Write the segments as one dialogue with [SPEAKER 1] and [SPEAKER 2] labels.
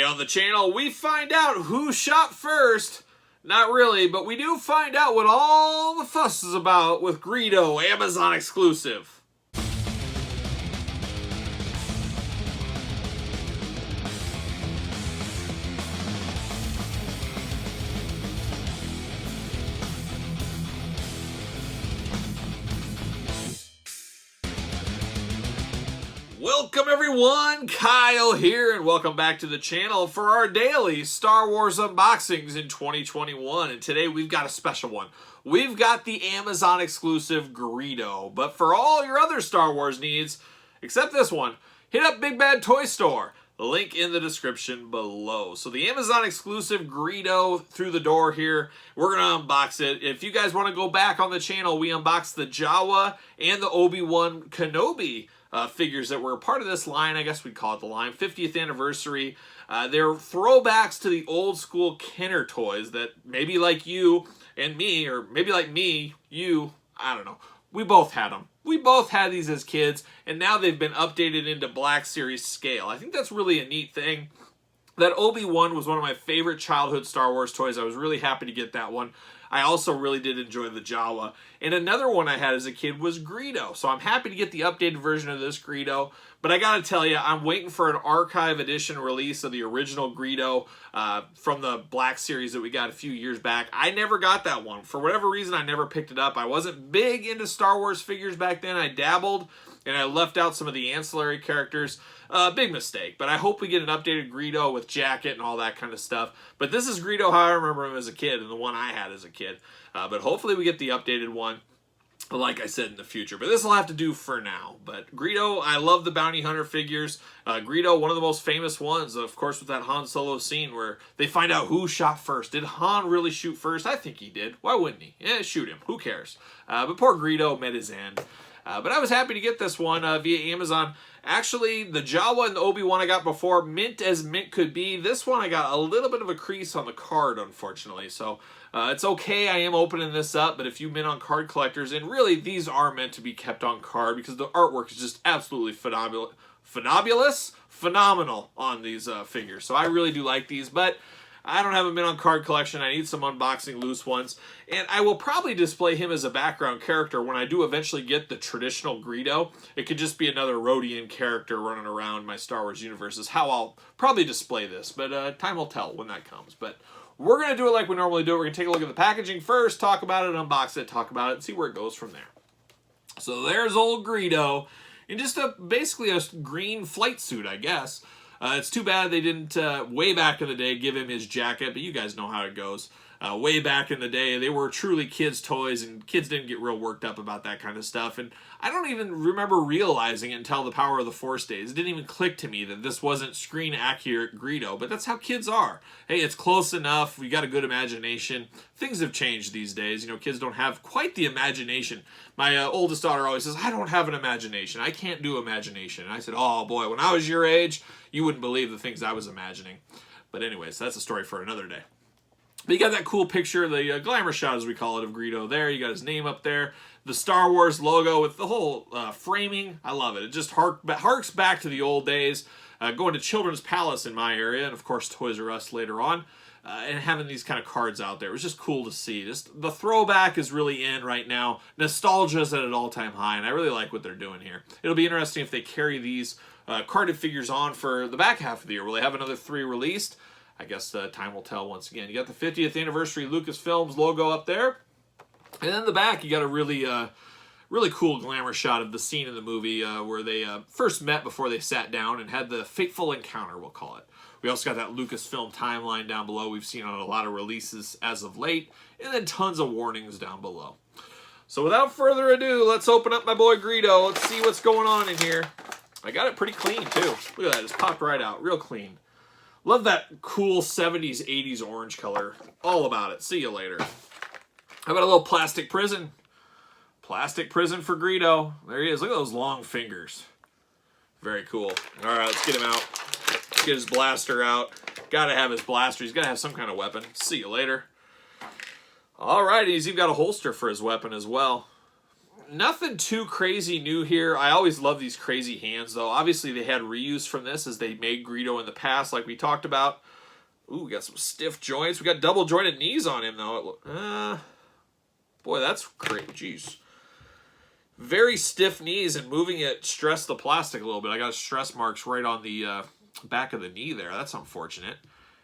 [SPEAKER 1] on the channel, we find out who shot first. Not really, but we do find out what all the fuss is about with Greedo, Amazon exclusive. Welcome everyone, Kyle here, and welcome back to the channel for our daily Star Wars unboxings in 2021. And today we've got a special one. We've got the Amazon exclusive Greedo. But for all your other Star Wars needs, except this one, hit up Big Bad Toy Store. Link in the description below. So the Amazon exclusive Greedo through the door here. We're going to unbox it. If you guys want to go back on the channel, we unboxed the Jawa and the Obi-Wan Kenobi figures that were a part of this line. I guess we'd call it the line. 50th anniversary. They're throwbacks to the old school Kenner toys that maybe like you and me, or maybe like me, you, I don't know. We both had them. We both had these as kids, and now they've been updated into Black Series scale. I think that's really a neat thing. That Obi-Wan was one of my favorite childhood Star Wars toys. I was really happy to get that one. I also really did enjoy the Jawa. And another one I had as a kid was Greedo. So I'm happy to get the updated version of this Greedo. But I gotta tell you, I'm waiting for an archive edition release of the original Greedo from the Black Series that we got a few years back. I never got that one. For whatever reason, I never picked it up. I wasn't big into Star Wars figures back then. I dabbled, and I left out some of the ancillary characters. Big mistake, but I hope we get an updated Greedo with jacket and all that kind of stuff. But this is Greedo how I remember him as a kid, and the one I had as a kid. But hopefully we get the updated one, like I said, in the future. But this will have to do for now. But Greedo, I love the Bounty Hunter figures. Greedo, one of the most famous ones, of course, with that Han Solo scene where they find out who shot first. Did Han really shoot first? I think he did. Why wouldn't he? Yeah, shoot him. Who cares? But poor Greedo met his end. But I was happy to get this one via Amazon. Actually, the Jawa and the Obi-Wan I got before, mint as mint could be. This one I got a little bit of a crease on the card, unfortunately. So it's okay, I am opening this up, but if you mint on card collectors, and really these are meant to be kept on card because the artwork is just absolutely phenomenal on these figures. So I really do like these, but I don't have a mint on card collection. I need some unboxing loose ones. And I will probably display him as a background character when I do eventually get the traditional Greedo. It could just be another Rodian character running around my Star Wars universe is how I'll probably display this. But time will tell when that comes. But we're going to do it like we normally do. We're going to take a look at the packaging first, talk about it, unbox it, talk about it, and see where it goes from there. So there's old Greedo in just basically a green flight suit, I guess. It's too bad they didn't, way back in the day, give him his jacket, but you guys know how it goes. Way back in the day, they were truly kids' toys, and kids didn't get real worked up about that kind of stuff. And I don't even remember realizing it until the Power of the Force days. It didn't even click to me that this wasn't screen-accurate Greedo, but that's how kids are. Hey, it's close enough. We got a good imagination. Things have changed these days. You know, kids don't have quite the imagination. My oldest daughter always says, I don't have an imagination. I can't do imagination. And I said, oh boy, when I was your age, you wouldn't believe the things I was imagining. But anyways, that's a story for another day. But you got that cool picture, the glamour shot as we call it, of Greedo there. You got his name up there. The Star Wars logo with the whole framing. I love it. It just harks back to the old days. Going to Children's Palace in my area, and of course Toys R Us later on. And having these kind of cards out there. It was just cool to see. Just the throwback is really in right now. Nostalgia is at an all-time high, and I really like what they're doing here. It'll be interesting if they carry these carded figures on for the back half of the year. Will they have another 3 released? I guess time will tell once again. You got the 50th anniversary Lucasfilms logo up there. And in the back, you got a really cool glamour shot of the scene in the movie where they first met before they sat down and had the fateful encounter, we'll call it. We also got that Lucasfilm timeline down below. We've seen on a lot of releases as of late. And then tons of warnings down below. So without further ado, let's open up my boy Greedo. Let's see what's going on in here. I got it pretty clean, too. Look at that. It's popped right out. Real clean. Love that cool 70s, 80s orange color. All about it. See you later. How about a little plastic prison? Plastic prison for Greedo. There he is. Look at those long fingers. Very cool. All right, let's get him out. Let's get his blaster out. Gotta have his blaster. He's gotta have some kind of weapon. See you later. All right, he's even got a holster for his weapon as well. nothing too crazy new here. I always love these crazy hands, though. Obviously, they had reuse from this as they made Greedo in the past, like we talked about. Ooh, we got some stiff joints. We got double jointed knees on him, though. Boy, that's great. Jeez. Very stiff knees, and moving it stressed the plastic a little bit. I got stress marks right on the back of the knee there. That's unfortunate.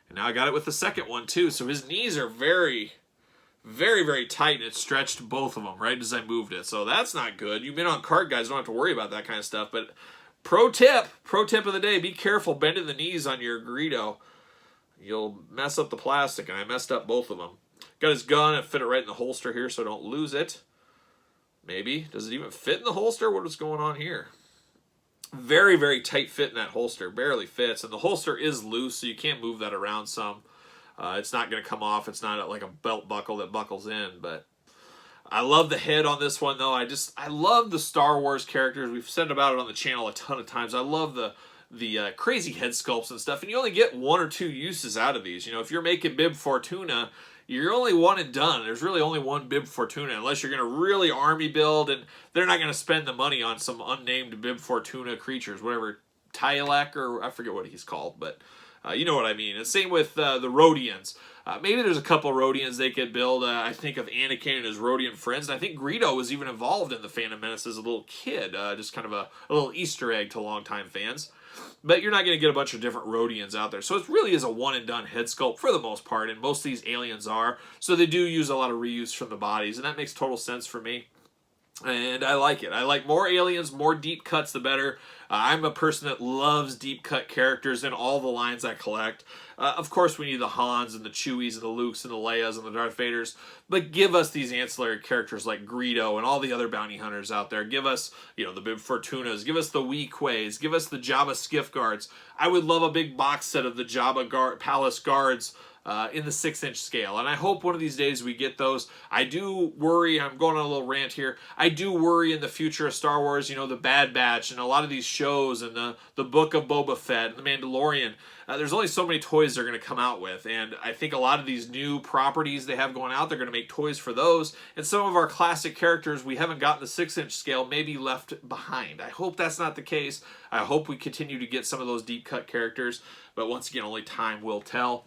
[SPEAKER 1] And now I got it with the second one, too. So his knees are very, very tight, and it stretched both of them right as I moved it. So that's not good. You've been on cart, guys. Don't have to worry about that kind of stuff. But pro tip of the day, be careful bending the knees on your Greedo. You'll mess up the plastic, and I messed up both of them. Got his gun and fit it right in the holster here so I don't lose it. Maybe. Does it even fit in the holster? What is going on here? Very tight fit in that holster. Barely fits. And the holster is loose, so you can't move that around some. It's not going to come off. It's not like a belt buckle that buckles in. But I love the head on this one, though. I love the Star Wars characters. We've said about it on the channel a ton of times. I love the crazy head sculpts and stuff. And you only get 1 or 2 uses out of these. You know, if you're making Bib Fortuna, you're only one and done. There's really only one Bib Fortuna, unless you're going to really army build, and they're not going to spend the money on some unnamed Bib Fortuna creatures, whatever, Tyalek, or I forget what he's called, but you know what I mean. And same with the Rodians. Maybe there's a couple Rodians they could build. I think of Ankeny and his Rodian friends, and I think Greedo was even involved in the Phantom Menace as a little kid, just kind of a little Easter egg to longtime fans. But you're not going to get a bunch of different Rodians out there. So it really is a one-and-done head sculpt for the most part, and most of these aliens are. So they do use a lot of reuse from the bodies, and that makes total sense for me. And I like it. I like more aliens, more deep cuts, the better. I'm a person that loves deep cut characters in all the lines I collect. Of course, we need the Hans and the Chewies and the Lukes and the Leias and the Darth Vaders, but give us these ancillary characters like Greedo and all the other bounty hunters out there. Give us, you know, the Bib Fortunas. Give us the Wee Quays. Give us the Jabba Skiff Guards. I would love a big box set of the Jabba Palace Guards in the 6-inch scale, and I hope one of these days we get those. I do worry, I'm going on a little rant here, I do worry in the future of Star Wars, you know, the Bad Batch and a lot of these shows and the Book of Boba Fett and the Mandalorian. There's only so many toys they're going to come out with, and I think a lot of these new properties they have going out, they're going to make toys for those, and some of our classic characters we haven't gotten the 6-inch scale may be left behind. I hope that's not the case. I hope we continue to get some of those deep cut characters, but once again, only time will tell.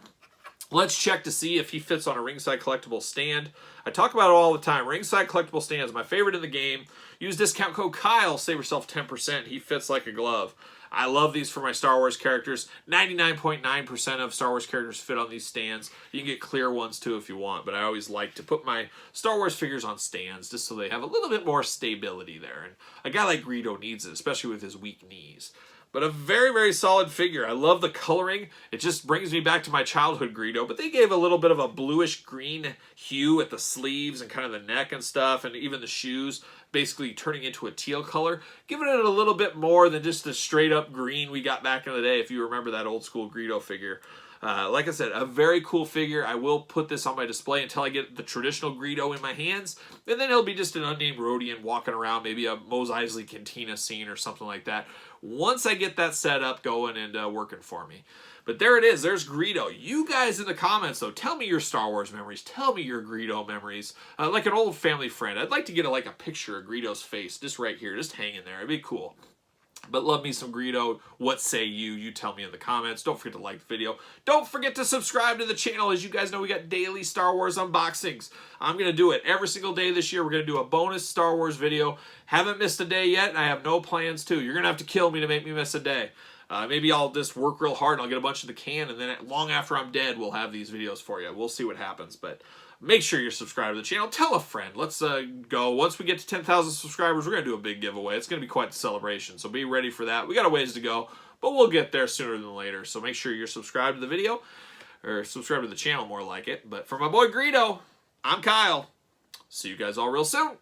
[SPEAKER 1] Let's check to see if he fits on a ringside collectible stand. I talk about it all the time. Ringside collectible stands, my favorite in the game. Use discount code Kyle, save yourself 10%. He fits like a glove. I love these for my Star Wars characters. 99.9% of Star Wars characters fit on these stands. You can get clear ones too if you want, but I always like to put my Star Wars figures on stands just so they have a little bit more stability there. And a guy like Greedo needs it, especially with his weak knees. But a very solid figure. I love the coloring. It just brings me back to my childhood Greedo. But they gave a little bit of a bluish green hue at the sleeves and kind of the neck and stuff, and even the shoes, basically turning into a teal color, giving it a little bit more than just the straight up green we got back in the day, if you remember that old school Greedo figure. Like I said, a very cool figure. I will put this on my display until I get the traditional Greedo in my hands, and then it'll be just an unnamed Rodian walking around, maybe a Mos Eisley Cantina scene or something like that, once I get that set up going and working for me. But there it is. There's Greedo. You guys in the comments, though, tell me your Star Wars memories. Tell me your Greedo memories. Like an old family friend, I'd like to get a picture of Greedo's face just right here, just hanging there. It'd be cool. But love me some Greedo. What say you? You tell me in the comments. Don't forget to like the video. Don't forget to subscribe to the channel. As you guys know, we got daily Star Wars unboxings. I'm going to do it every single day this year. We're going to do a bonus Star Wars video. Haven't missed a day yet, and I have no plans to. You're going to have to kill me to make me miss a day. Maybe I'll just work real hard and I'll get a bunch of the can, and then long after I'm dead, we'll have these videos for you. We'll see what happens, but make sure you're subscribed to the channel. Tell a friend. Let's go. Once we get to 10,000 subscribers, we're going to do a big giveaway. It's going to be quite the celebration, so be ready for that. We got a ways to go, but we'll get there sooner than later, so make sure you're subscribed to the video, or subscribe to the channel more like it. But for my boy Greedo, I'm Kyle. See you guys all real soon.